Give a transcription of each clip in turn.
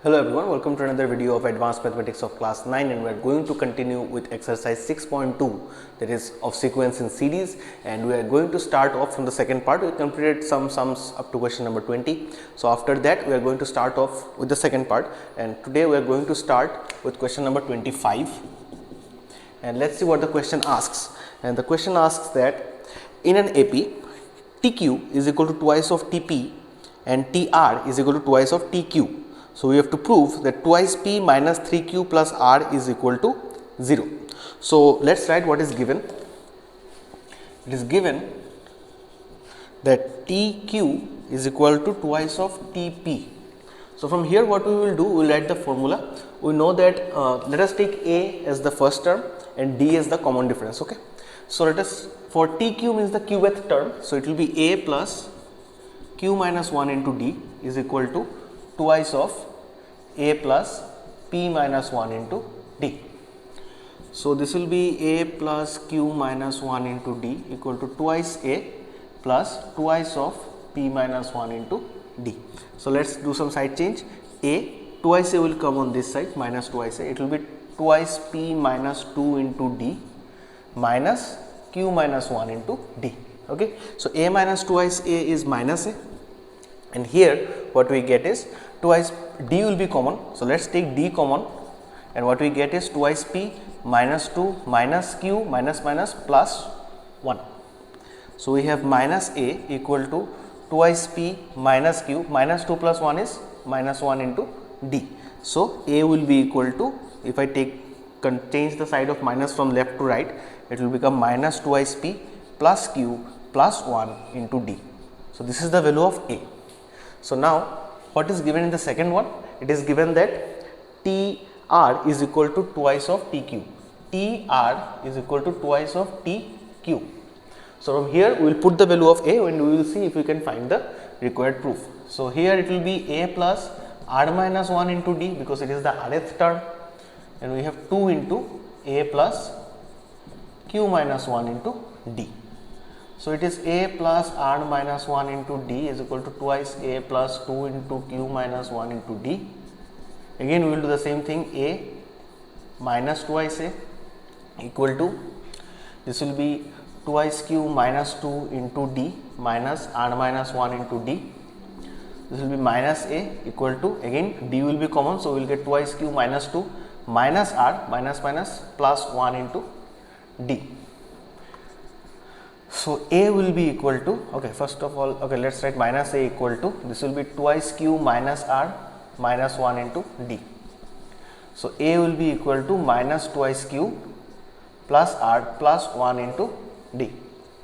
Hello everyone, welcome to another video of Advanced Mathematics of class 9, and we are going to continue with exercise 6.2, that is of sequence in series, and we are going to start off from the second part. We completed some sums up to question number 20. So after that we are going to start off with the second part, and today we are going to start with question number 25, and let's see what the question asks. And the question asks that in an AP, TQ is equal to twice of TP and TR is equal to twice of TQ. So we have to prove that twice P minus 3Q plus R is equal to 0. So let's write what is given. It is given that TQ is equal to twice of TP. So from here what we will do, we will write the formula. We know that let us take A as the first term and D as the common difference. Okay. So let us, for TQ means the qth term, so it will be A plus Q minus 1 into D is equal to twice of A plus P minus 1 into D. So this will be A plus Q minus 1 into D equal to twice A plus twice of P minus 1 into D. So let's do some side change. A, twice A will come on this side, minus twice A, it will be twice P minus 2 into D minus Q minus 1 into D. Okay. So A minus twice A is minus A, and here what we get is twice D will be common. So let's take D common, and what we get is twice P minus 2 minus Q minus minus plus 1. So we have minus A equal to twice P minus Q, minus 2 plus 1 is minus 1 into D. So A will be equal to, if I change the side of minus from left to right, it will become minus twice P plus Q plus 1 into D. So this is the value of A. So now what is given in the second one? It is given that TR is equal to twice of TQ. TR is equal to twice of TQ. So from here we will put the value of A and we will see if we can find the required proof. So here it will be A plus R minus 1 into D because it is the rth term, and we have 2 into A plus Q minus 1 into D. So it is A plus R minus 1 into D is equal to twice A plus 2 into Q minus 1 into D. Again we will do the same thing, A minus twice A equal to, this will be twice Q minus 2 into D minus R minus 1 into D. This will be minus A equal to, again D will be common, so we will get twice Q minus 2 minus R minus minus plus 1 into D. So A will be equal to, okay, first of all, okay, let's write minus A equal to, this will be twice Q minus R minus 1 into D. So A will be equal to minus twice Q plus R plus 1 into D.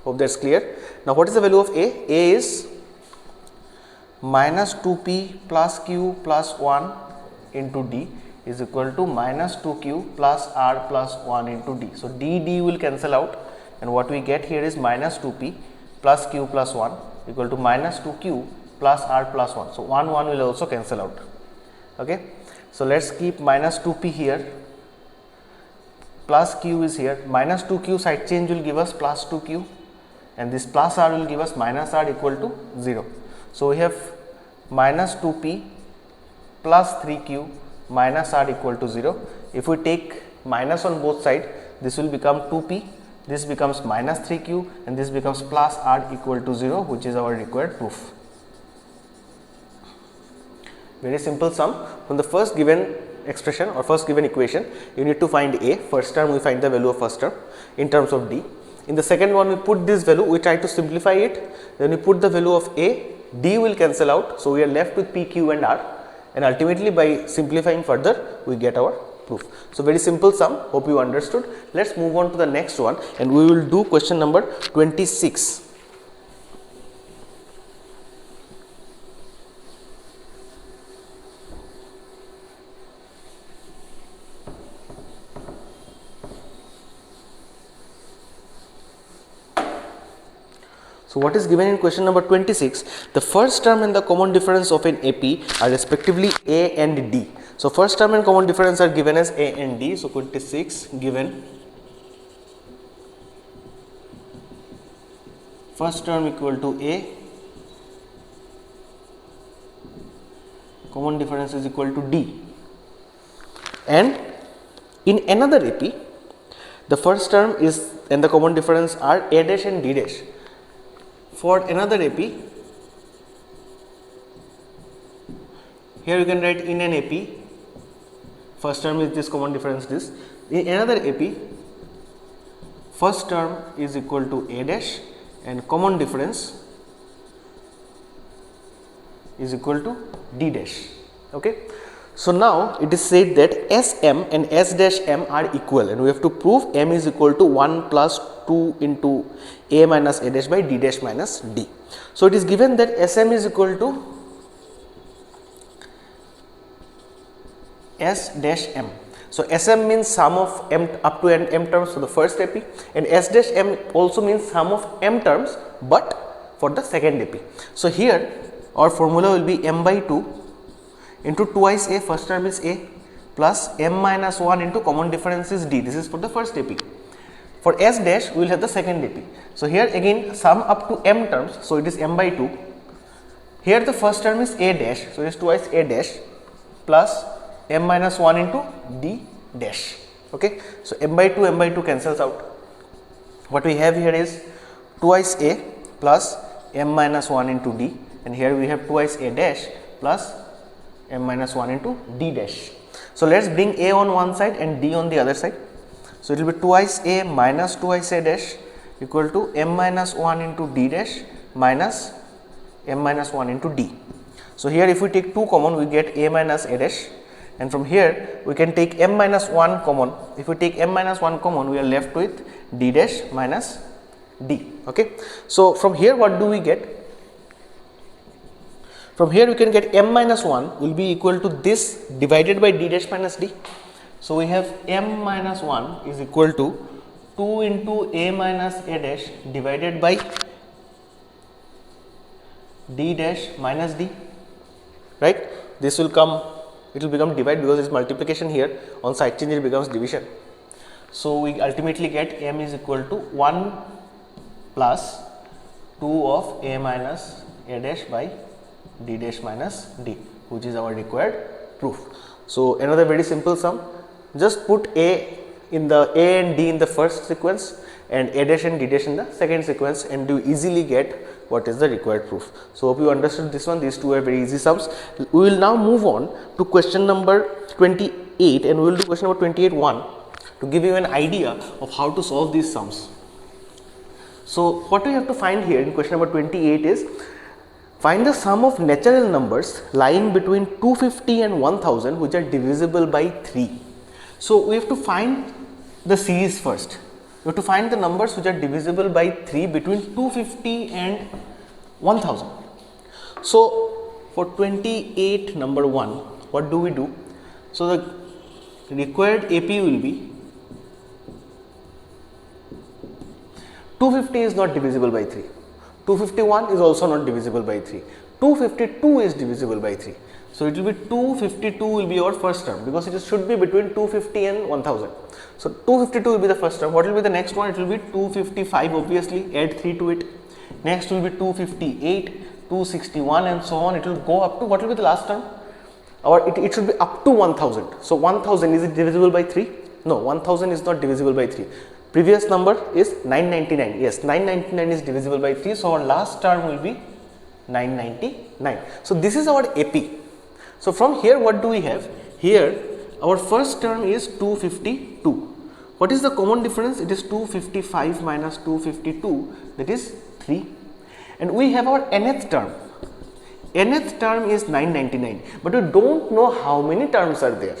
Hope that's clear. Now what is the value of A? A is minus 2P plus Q plus 1 into D is equal to minus 2Q plus R plus 1 into D. So D will cancel out, and what we get here is minus 2P plus Q plus 1 equal to minus 2Q plus R plus 1. So 1 will also cancel out. Okay. So let's keep minus 2P here, plus Q is here, minus 2Q side change will give us plus 2Q, and this plus R will give us minus R equal to 0. So we have minus 2P plus 3Q minus R equal to 0. If we take minus on both sides, this will become 2P, this becomes minus 3Q, and this becomes plus R equal to 0, which is our required proof. Very simple sum. From the first given expression or first given equation, you need to find A. First term we find the value of first term in terms of D. In the second one we put this value, we try to simplify it, then we put the value of A, D will cancel out, so we are left with P, Q and R, and ultimately by simplifying further we get our proof. So very simple sum, hope you understood. Let's move on to the next one, and we will do question number 26. So what is given in question number 26? The first term and the common difference of an AP are respectively A and D. So first term and common difference are given as A and D. So 26 given first term equal to A, common difference is equal to D. And in another AP, the first term is and the common difference are A dash and D dash. For another AP, here you can write in an AP, first term is this, common difference this. In another AP, first term is equal to A dash and common difference is equal to D dash. Okay. So now it is said that Sm and S dash m are equal, and we have to prove m is equal to 1 plus 2 into A minus A dash by D dash minus D. So it is given that Sm is equal to S dash m. So Sm means sum of m up to m terms for the first AP, and S dash m also means sum of m terms but for the second AP. So here our formula will be m by 2 into twice A, first term is A, plus m minus 1 into common difference is D. This is for the first AP. For S dash we will have the second AP. So here again sum up to m terms, so it is m by 2. Here the first term is A dash, so it is twice A dash plus m minus 1 into D dash. Okay. So m by 2 cancels out. What we have here is twice A plus m minus 1 into D, and here we have twice A dash plus m minus 1 into D dash. So let us bring A on one side and D on the other side. So it will be twice A minus twice A dash equal to m minus 1 into D dash minus m minus 1 into D. So here if we take 2 common, we get A minus A dash, and from here we can take m minus 1 common. If we take m minus 1 common, we are left with D dash minus D. Okay. So from here what do we get? From here we can get m minus 1 will be equal to this divided by D dash minus D. So we have m minus 1 is equal to 2 into A minus A dash divided by D dash minus D, right. This will come, it will become divide because it is multiplication here, on side change it becomes division. So we ultimately get m is equal to 1 plus 2 of A minus A dash by D dash minus D, which is our required proof. So another very simple sum, just put A in the A and D in the first sequence and A dash and D dash in the second sequence, and you easily get what is the required proof. So hope you understood this one. These two are very easy sums. We will now move on to question number 28, and we will do question number 28(1) to give you an idea of how to solve these sums. So what we have to find here in question number 28 is, find the sum of natural numbers lying between 250 and 1000 which are divisible by 3. So we have to find the series first. We have to find the numbers which are divisible by 3 between 250 and 1000. So for 28 number 1, what do we do? So the required AP will be 250 is not divisible by 3. 251 is also not divisible by 3. 252 is divisible by 3. So it will be 252 will be our first term, because it should be between 250 and 1000. So 252 will be the first term. What will be the next one? It will be 255, obviously, add 3 to it. Next will be 258, 261 and so on. It will go up to, what will be the last term? It should be up to 1000. So 1000, is it divisible by 3? No, 1000 is not divisible by 3. Previous number is 999. Yes, 999 is divisible by 3. So our last term will be 999. So this is our AP. So from here what do we have? Here our first term is 252. What is the common difference? It is 255 minus 252, that is 3. And we have our nth term. Nth term is 999, but we don't know how many terms are there.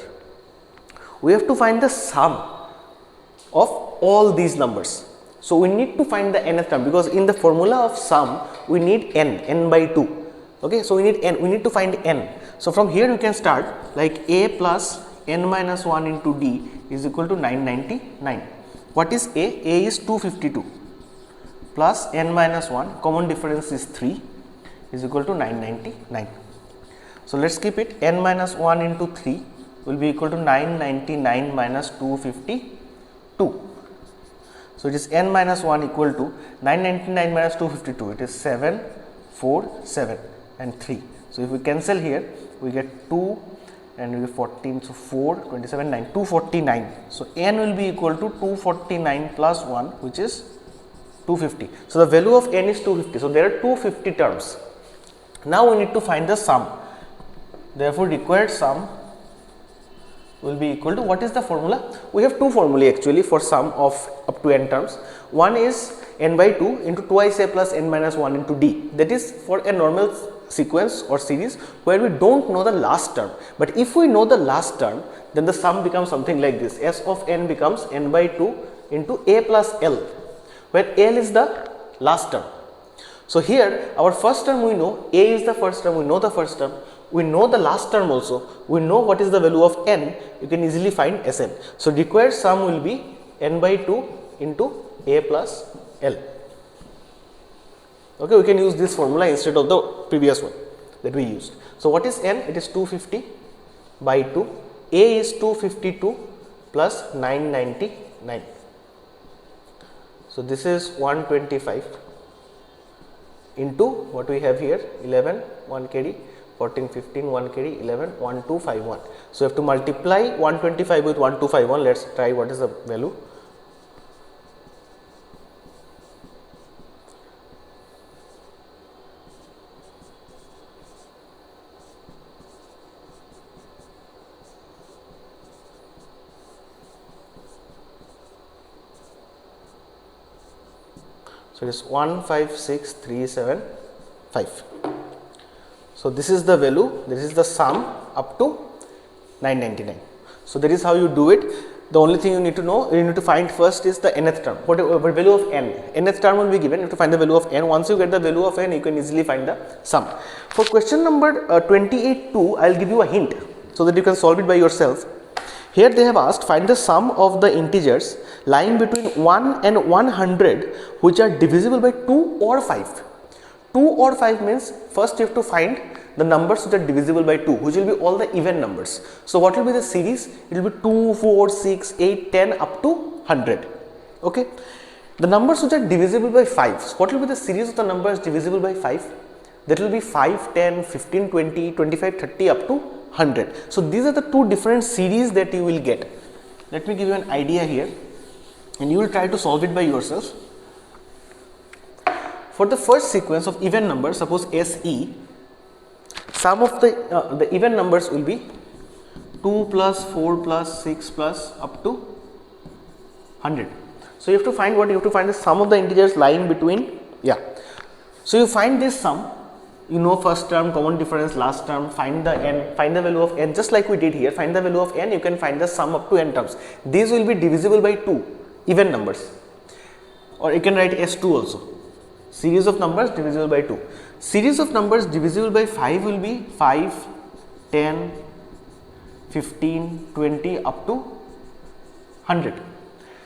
We have to find the sum of all these numbers. So we need to find the nth term, because in the formula of sum we need n by 2. Okay, so we need to find n. So from here we can start like A plus n minus 1 into D is equal to 999. What is A? A is 252 plus n minus 1, common difference is 3, is equal to 999. So let's keep it, n minus 1 into 3 will be equal to 999 minus 252. So it is n minus 1 equal to 999 minus 252, it is 747 and 3. So if we cancel here, we get 2 and we get 14, so 4, 27, 9, 249. So n will be equal to 249 plus 1, which is 250. So the value of n is 250. So there are 250 terms. Now we need to find the sum. Therefore, required sum will be equal to, what is the formula? We have two formulae actually for sum of up to n terms. One is n by 2 into twice a plus n minus 1 into d. That is for a normal sequence or series where we don't know the last term. But if we know the last term, then the sum becomes something like this. S of n becomes n by 2 into a plus l, where l is the last term. So here our first term we know, a is the first term, we know the first term. We know the last term also, we know what is the value of n, you can easily find Sn. So required sum will be n by 2 into a plus l. Okay, we can use this formula instead of the previous one that we used. So what is n? It is 250 by 2, a is 252 plus 999. So this is 125 into what we have here, 11, 1 kd, 14, 15, 1 kd, 11, 1251. So you have to multiply 125 with 1251. Let's try what is the value. So it is 156375. So this is the value, this is the sum up to 999. So that is how you do it. The only thing you need to know, you need to find first is the nth term. What value of n? Nth term will be given. You have to find the value of n. Once you get the value of n, you can easily find the sum. For question number 28.2, I will give you a hint so that you can solve it by yourself. Here they have asked, find the sum of the integers lying between 1 and 100 which are divisible by 2 or 5. 2 or 5 means first you have to find the numbers which are divisible by 2, which will be all the even numbers. So what will be the series? It will be 2, 4, 6, 8, 10 up to 100. Okay. The numbers which are divisible by 5. So what will be the series of the numbers divisible by 5? That will be 5, 10, 15, 20, 25, 30 up to 100. So these are the two different series that you will get. Let me give you an idea here and you will try to solve it by yourself. For the first sequence of even numbers, suppose SE, sum of the even numbers will be 2 plus 4 plus 6 plus up to 100. So you have to find what? You have to find the sum of the integers lying between, So you find this sum, you know first term, common difference, last term, find the n, find the value of n, just like we did here, find the value of n, you can find the sum up to n terms. These will be divisible by 2, even numbers, or you can write S2 also. Series of numbers divisible by 2. Series of numbers divisible by 5 will be 5, 10, 15, 20 up to 100.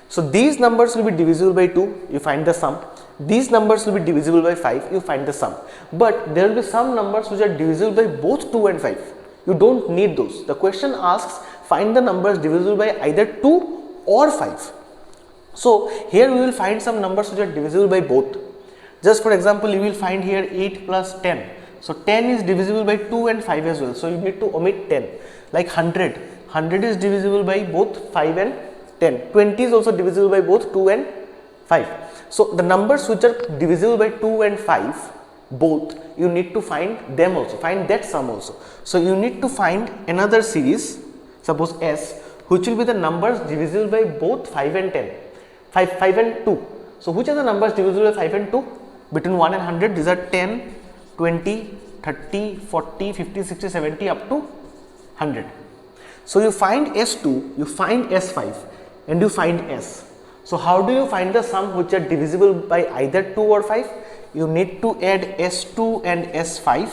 So these numbers will be divisible by 2, you find the sum. These numbers will be divisible by 5, you find the sum. But there will be some numbers which are divisible by both 2 and 5. You don't need those. The question asks, find the numbers divisible by either 2 or 5. So here we will find some numbers which are divisible by both. Just for example, you will find here 8 plus 10. So 10 is divisible by 2 and 5 as well. So you need to omit 10. Like 100. 100 is divisible by both 5 and 10. 20 is also divisible by both 2 and 5. So the numbers which are divisible by 2 and 5, both, you need to find them also. Find that sum also. So you need to find another series, suppose S, which will be the numbers divisible by both 5 and 10. 5 and 2. So which are the numbers divisible by 5 and 2? Between 1 and 100, these are 10, 20, 30, 40, 50, 60, 70 up to 100. So you find S2, you find S5 and you find S. So how do you find the sum which are divisible by either 2 or 5? You need to add S2 and S5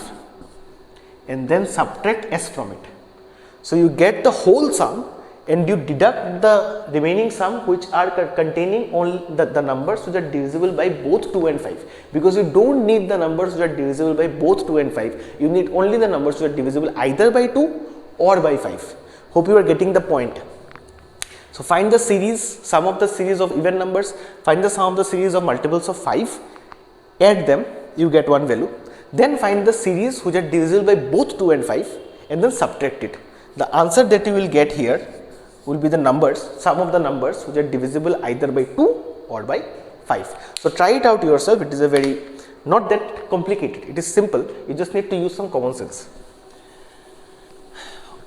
and then subtract S from it. So you get the whole sum and you deduct the remaining sum which are containing only the numbers which are divisible by both 2 and 5, because you don't need the numbers which are divisible by both 2 and 5, you need only the numbers which are divisible either by 2 or by 5. Hope you are getting the point. So find the series, sum of the series of even numbers, find the sum of the series of multiples of 5, add them, you get one value. Then find the series which are divisible by both 2 and 5 and then subtract it. The answer that you will get here will be the numbers, sum of the numbers which are divisible either by 2 or by 5. So try it out yourself. It is a very not that complicated, it is simple, you just need to use some common sense.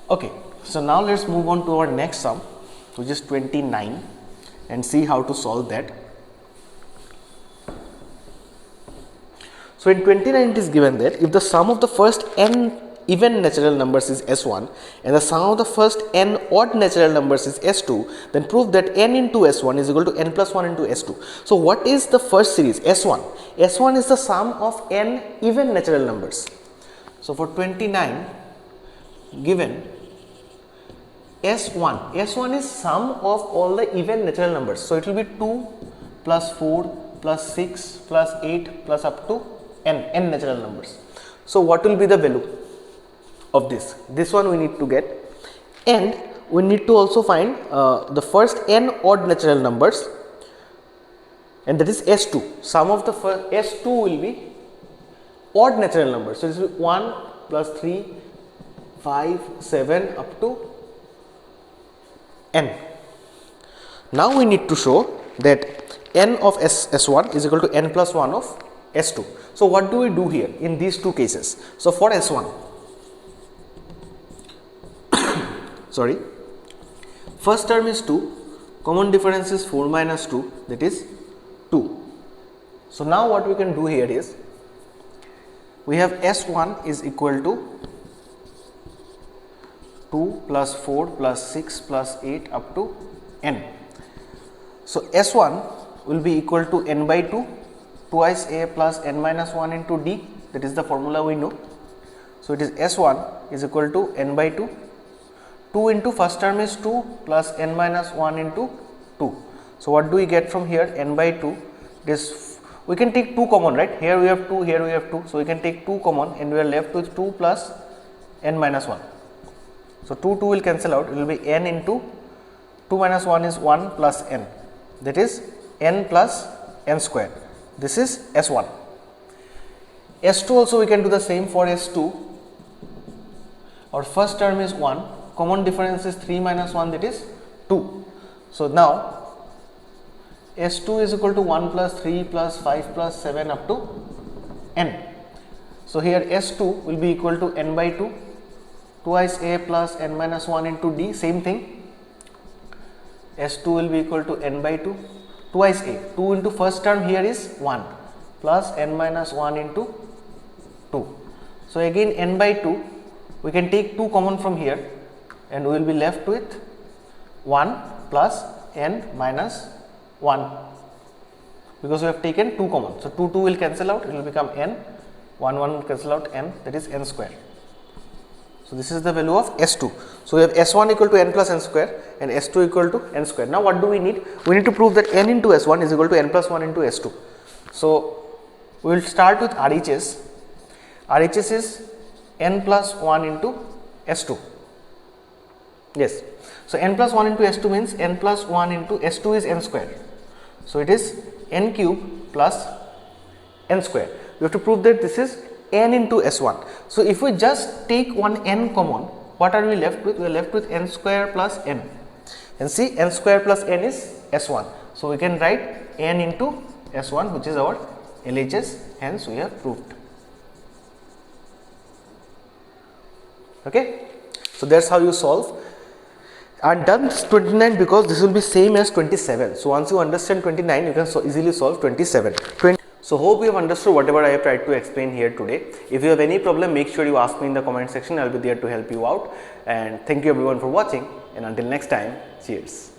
Okay, so now let us move on to our next sum, which is 29, and see how to solve that. So in 29 it is given that if the sum of the first n even natural numbers is S1 and the sum of the first n odd natural numbers is S2, then prove that n into S1 is equal to n plus 1 into S2. So what is the first series? S1. S1 is the sum of n even natural numbers. So for 29 given S1, S1 is sum of all the even natural numbers. So it will be 2 plus 4 plus 6 plus 8 plus up to n natural numbers. So what will be the value of this? This one we need to get, and we need to also find the first n odd natural numbers, and that is S2. Sum of the first S2 will be odd natural numbers. So this will be 1 plus 3, 5, 7 up to n. Now we need to show that n of S1 is equal to n plus 1 of S2. So what do we do here in these two cases? So for S1, sorry, first term is 2, common difference is 4 minus 2, that is 2. So now what we can do here is, we have S1 is equal to 2 plus 4 plus 6 plus 8 up to n. So S1 will be equal to n by 2 twice a plus n minus 1 into d, that is the formula we know. So it is S1 is equal to n by 2. 2 into first term is 2 plus n minus 1 into 2. So what do we get from here? N by 2. This we can take 2 common, right? Here we have 2, here we have 2. So we can take 2 common and we are left with 2 plus n minus 1. So 2 will cancel out. It will be n into 2 minus 1 is 1 plus n, that is n plus n square. This is S1. S2 also we can do the same for S2. Our first term is 1, common difference is 3 minus 1, that is 2. So now S2 is equal to 1 plus 3 plus 5 plus 7 up to n. So here S2 will be equal to n by 2 twice a plus n minus 1 into d, same thing. S2 will be equal to n by 2 twice a, 2 into first term here is 1 plus n minus 1 into 2. So again n by 2, we can take 2 common from here and we will be left with 1 plus n minus 1, because we have taken 2 common. So 2 will cancel out, it will become n, 1 will cancel out, n, that is n square. So this is the value of S2. So we have S1 equal to n plus n square and S2 equal to n square. Now what do we need? We need to prove that n into S1 is equal to n plus 1 into S2. So we will start with RHS. RHS is n plus 1 into S2. Yes. So n plus 1 into S2 means n plus 1 into S2 is n square. So it is n cube plus n square. We have to prove that this is n into S1. So if we just take one n common, what are we left with? We are left with n square plus n. And see, n square plus n is S1. So we can write n into S1, which is our LHS, hence we have proved. Okay. So that's how you solve. And done 29 because this will be same as 27. So once you understand 29, you can easily solve 27. So hope you have understood whatever I have tried to explain here today. If you have any problem, make sure you ask me in the comment section. I will be there to help you out. And thank you everyone for watching, and until next time, cheers.